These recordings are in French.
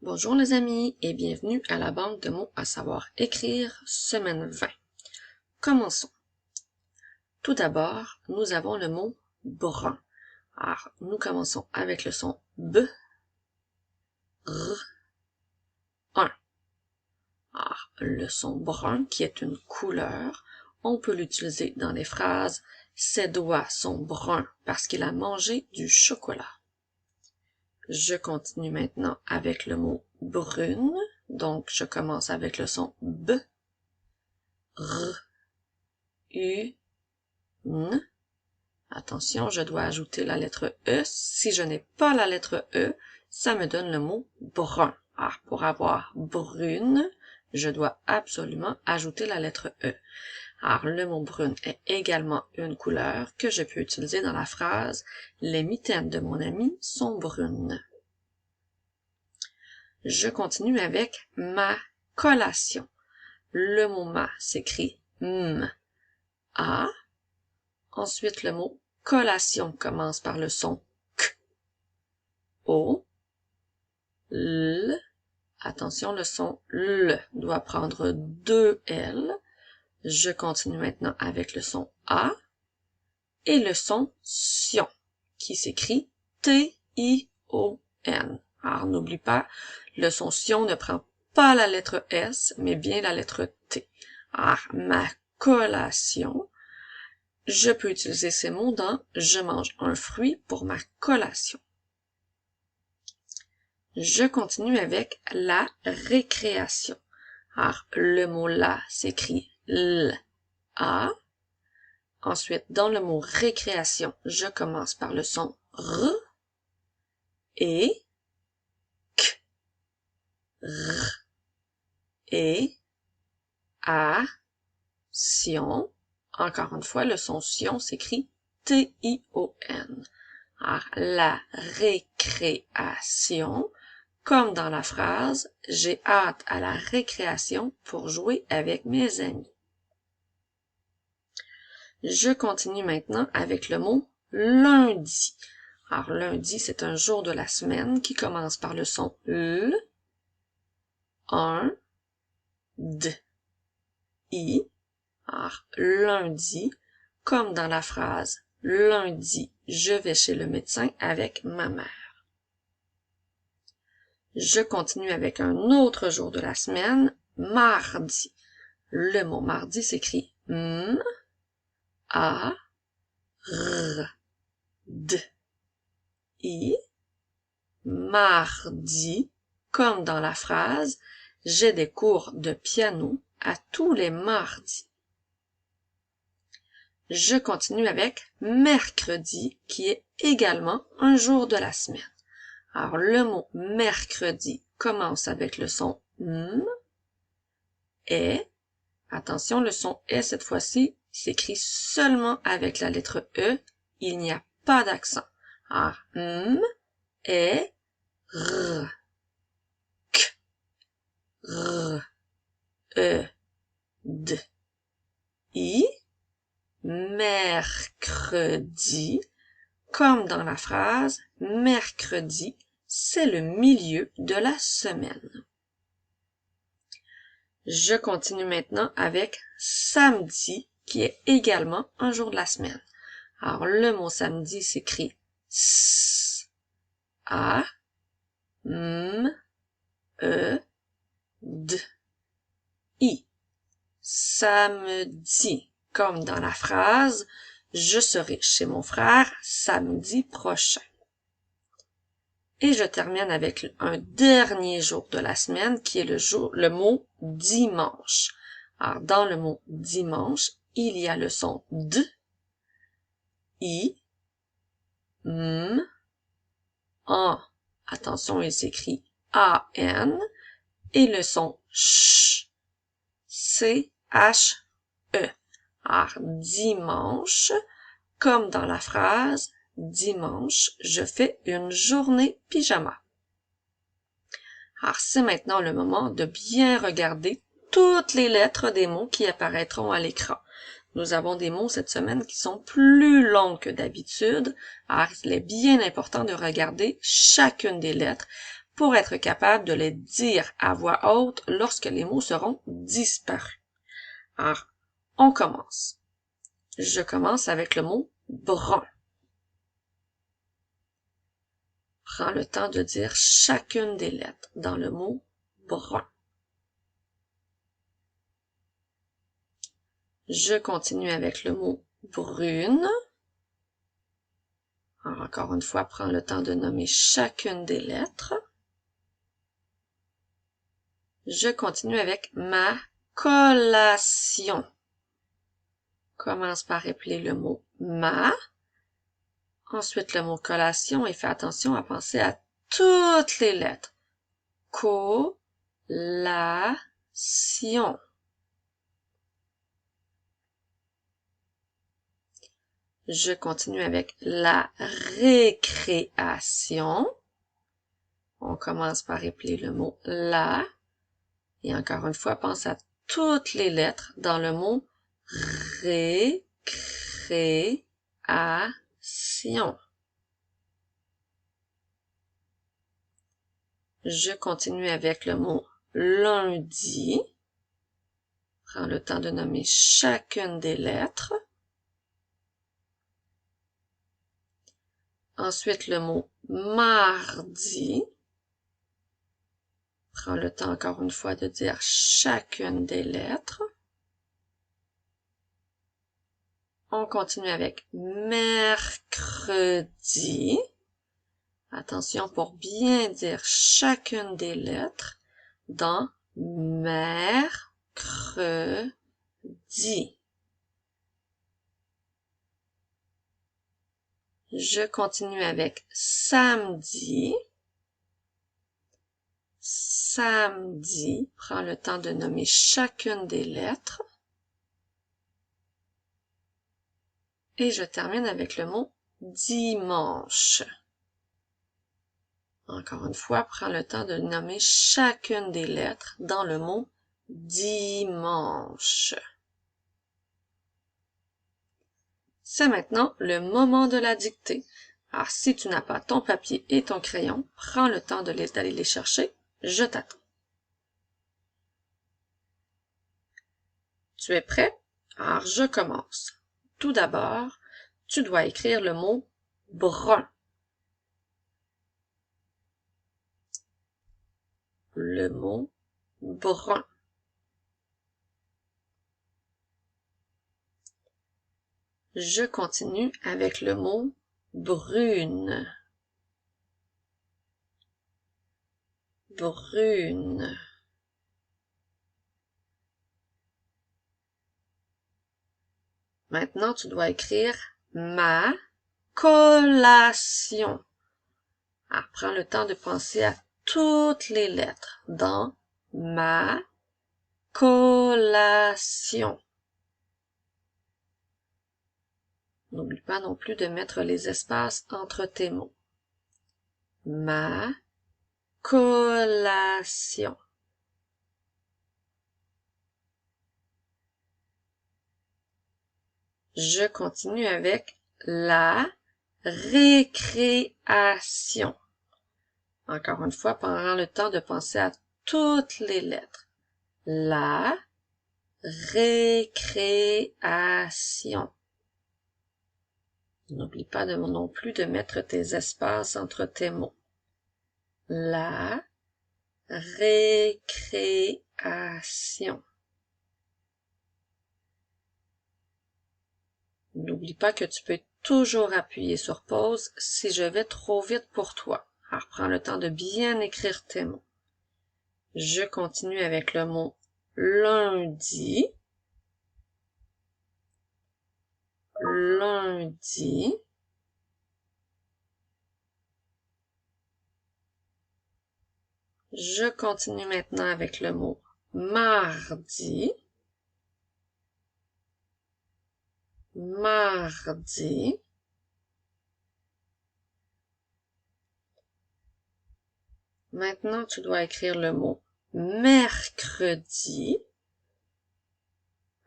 Bonjour les amis et bienvenue à la banque de mots à savoir écrire, semaine 20. Commençons. Tout d'abord, nous avons le mot brun. Alors, nous commençons avec le son B, R, 1. Alors, le son brun, qui est une couleur, on peut l'utiliser dans les phrases « Ses doigts sont bruns parce qu'il a mangé du chocolat ». Je continue maintenant avec le mot brune, donc je commence avec le son B, R, U, N. Attention, je dois ajouter la lettre E. Si je n'ai pas la lettre E, ça me donne le mot brun. Alors, pour avoir brune, je dois absolument ajouter la lettre E. Alors, le mot brune est également une couleur que je peux utiliser dans la phrase « Les mitaines de mon ami sont brunes ». Je continue avec ma collation. Le mot ma s'écrit m, a. Ensuite, le mot collation commence par le son k, o, l. Attention, le son l doit prendre deux L. Je continue maintenant avec le son a et le son sion qui s'écrit T-I-O-N. Alors, n'oublie pas, le son sion ne prend pas la lettre S, mais bien la lettre T. Alors, ma collation, je peux utiliser ces mots dans « je mange un fruit pour ma collation ». Je continue avec la récréation. Alors, le mot là s'écrit l, a. Ensuite, dans le mot récréation, je commence par le son r et k, r et a, sion. Encore une fois, le son sion s'écrit T-I-O-N. Alors, la récréation, comme dans la phrase « J'ai hâte à la récréation pour jouer avec mes amis ». Je continue maintenant avec le mot lundi. Alors, lundi, c'est un jour de la semaine qui commence par le son L, un, D, I. Alors, lundi, comme dans la phrase « Lundi, je vais chez le médecin avec ma mère ». Je continue avec un autre jour de la semaine, mardi. Le mot mardi s'écrit M, A, R, D, I. Mardi, comme dans la phrase « J'ai des cours de piano à tous les mardis ». Je continue avec mercredi, qui est également un jour de la semaine. Alors, le mot mercredi commence avec le son M, et, attention, le son E cette fois-ci s'écrit seulement avec la lettre E, il n'y a pas d'accent. Alors, M, E, R, K, R, E, D, I. Mercredi, comme dans la phrase « Mercredi, c'est le milieu de la semaine ». Je continue maintenant avec samedi, qui est également un jour de la semaine. Alors, le mot samedi s'écrit S, A, M, E, D, I. Samedi. Comme dans la phrase « Je serai chez mon frère samedi prochain ». Et je termine avec un dernier jour de la semaine qui est le mot dimanche. Alors, dans le mot dimanche, il y a le son D, I, M, AN. Attention, il s'écrit A-N. Et le son CH, C-H-E. Alors, dimanche, comme dans la phrase « Dimanche, je fais une journée pyjama ». Alors, c'est maintenant le moment de bien regarder toutes les lettres des mots qui apparaîtront à l'écran. Nous avons des mots cette semaine qui sont plus longs que d'habitude. Alors, il est bien important de regarder chacune des lettres pour être capable de les dire à voix haute lorsque les mots seront disparus. Alors, on commence. Je commence avec le mot brun. Prends le temps de dire chacune des lettres dans le mot brun. Je continue avec le mot brune. Alors, encore une fois, prends le temps de nommer chacune des lettres. Je continue avec ma collation. Commence par épeler le mot ma. Ensuite, le mot collation et fais attention à penser à toutes les lettres. Collation. Je continue avec la récréation. On commence par épeler le mot la. Et encore une fois, pense à toutes les lettres dans le mot récréation. Je continue avec le mot lundi. Prends le temps de nommer chacune des lettres. Ensuite, le mot mardi. Prends le temps encore une fois de dire chacune des lettres. On continue avec mercredi. Attention pour bien dire chacune des lettres dans mercredi. Je continue avec samedi. Samedi, prends le temps de nommer chacune des lettres. Et je termine avec le mot dimanche. Encore une fois, prends le temps de nommer chacune des lettres dans le mot dimanche. C'est maintenant le moment de la dictée. Alors, si tu n'as pas ton papier et ton crayon, prends le temps d'aller les chercher. Je t'attends. Tu es prêt? Alors, je commence. Tout d'abord, tu dois écrire le mot brun. Le mot brun. Je continue avec le mot brune. Brune. Maintenant, tu dois écrire ma collation. Alors, prends le temps de penser à toutes les lettres dans ma collation. N'oublie pas non plus de mettre les espaces entre tes mots. Ma collation. Je continue avec la récréation. Encore une fois, prends le temps de penser à toutes les lettres. La récréation. N'oublie pas non plus de mettre tes espaces entre tes mots. La récréation. N'oublie pas que tu peux toujours appuyer sur pause si je vais trop vite pour toi. Alors, prends le temps de bien écrire tes mots. Je continue avec le mot lundi. Lundi. Je continue maintenant avec le mot mardi. Mardi. Maintenant, tu dois écrire le mot mercredi.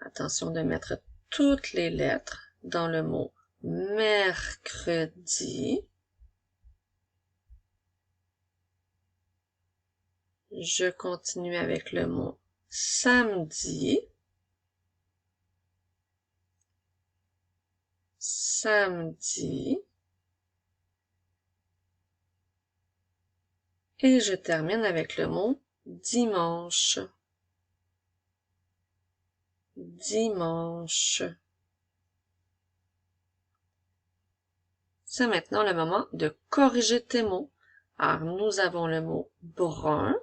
Attention de mettre toutes les lettres dans le mot mercredi. Je continue avec le mot samedi. Samedi. Et je termine avec le mot dimanche. Dimanche. C'est maintenant le moment de corriger tes mots. Alors, nous avons le mot brun,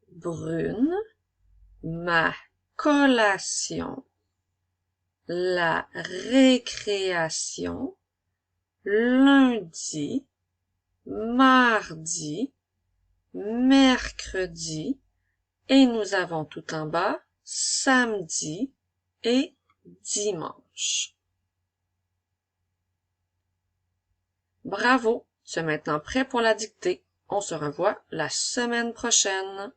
brune, ma collation, la récréation, lundi, mardi, mercredi, et nous avons tout en bas samedi et dimanche. Bravo, tu es maintenant prêt pour la dictée. On se revoit la semaine prochaine.